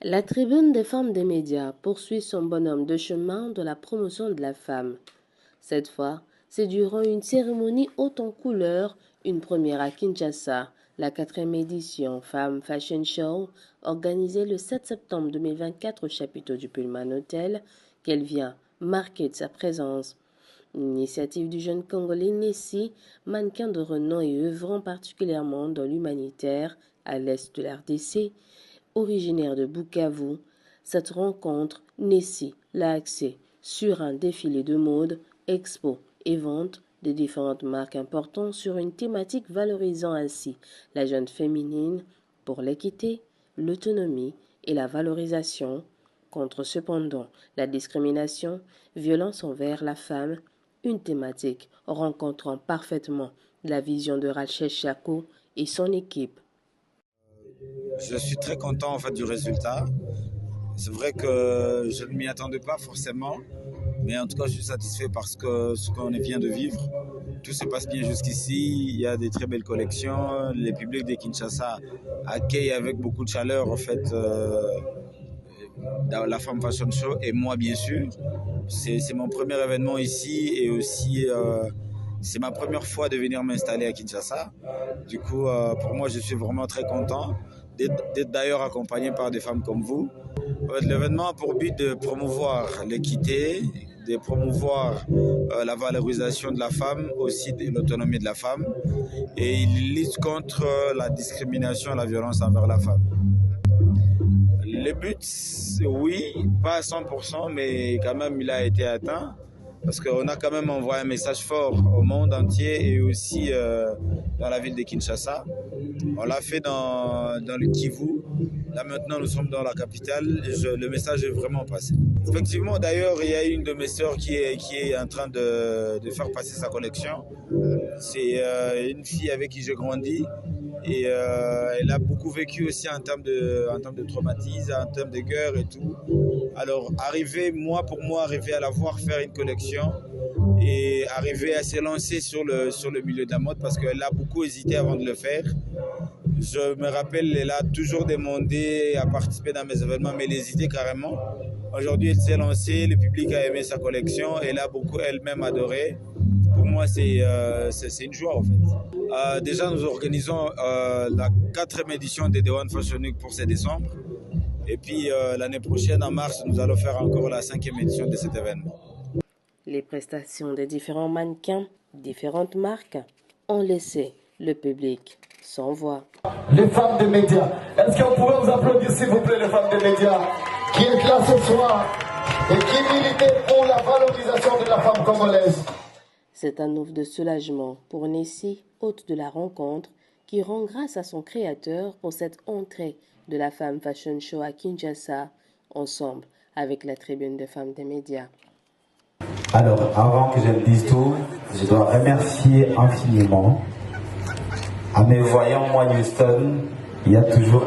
La tribune des femmes des médias poursuit son bonhomme de chemin de la promotion de la femme. Cette fois, c'est durant une cérémonie haute en couleurs, une première à Kinshasa, la 4e édition Femme Fashion Show, organisée le 7 septembre 2024 au chapiteau du Pullman Hotel, qu'elle vient marquer de sa présence. Une initiative du jeune Congolais Nessi, mannequin de renom et œuvrant particulièrement dans l'humanitaire à l'est de l'RDC, originaire de Bukavu. Cette rencontre, Nessi l'a axée sur un défilé de mode, expo et vente de différentes marques importantes sur une thématique valorisant ainsi la jeune féminine pour l'équité, l'autonomie et la valorisation, contre cependant la discrimination, violence envers la femme, une thématique rencontrant parfaitement la vision de Rachel Chako et son équipe. Je suis très content en fait du résultat. C'est vrai que je ne m'y attendais pas forcément, mais en tout cas je suis satisfait parce que ce qu'on vient de vivre, tout se passe bien jusqu'ici. Il y a des très belles collections. Les publics de Kinshasa accueillent avec beaucoup de chaleur en fait dans la Femme Fashion Show et moi bien sûr. C'est mon premier événement ici et aussi c'est ma première fois de venir m'installer à Kinshasa. Du coup, pour moi, je suis vraiment très content d'être d'ailleurs accompagné par des femmes comme vous. L'événement a pour but de promouvoir l'équité, de promouvoir la valorisation de la femme, aussi de l'autonomie de la femme. Et il lutte contre la discrimination et la violence envers la femme. Le but, oui, pas à 100%, mais quand même, il a été atteint. Parce qu'on a quand même envoyé un message fort au monde entier et aussi dans la ville de Kinshasa. On l'a fait dans le Kivu. Là maintenant, nous sommes dans la capitale. Le message est vraiment passé. Effectivement, d'ailleurs, il y a une de mes sœurs qui est en train de faire passer sa collection. C'est une fille avec qui j'ai grandi. Et elle a beaucoup vécu aussi en termes de traumatisme, en termes de guerre et tout. Alors, pour moi, arriver à la voir faire une collection et arriver à se lancer sur le milieu de la mode parce qu'elle a beaucoup hésité avant de le faire. Je me rappelle, elle a toujours demandé à participer dans mes événements, mais elle hésitait carrément. Aujourd'hui, elle s'est lancée, le public a aimé sa collection, elle a beaucoup elle-même adoré. Pour moi, c'est une joie en fait. Déjà, nous organisons la 4e édition de The One Fashion Week pour ce décembre. Et puis l'année prochaine, en mars, nous allons faire encore la 5e édition de cet événement. Les prestations des différents mannequins, différentes marques, ont laissé le public sans voix. Les femmes des médias, est-ce qu'on pourrait vous applaudir s'il vous plaît, les femmes des médias, qui est là ce soir et qui militaient pour la valorisation de la femme congolaise? C'est un ouf de soulagement pour Nessi, hôte de la rencontre, qui rend grâce à son créateur pour cette entrée de la Femme Fashion Show à Kinshasa, ensemble avec la tribune des femmes des médias. Alors, avant que je ne dise tout, je dois remercier infiniment à mes voyants, moi Houston, il y a toujours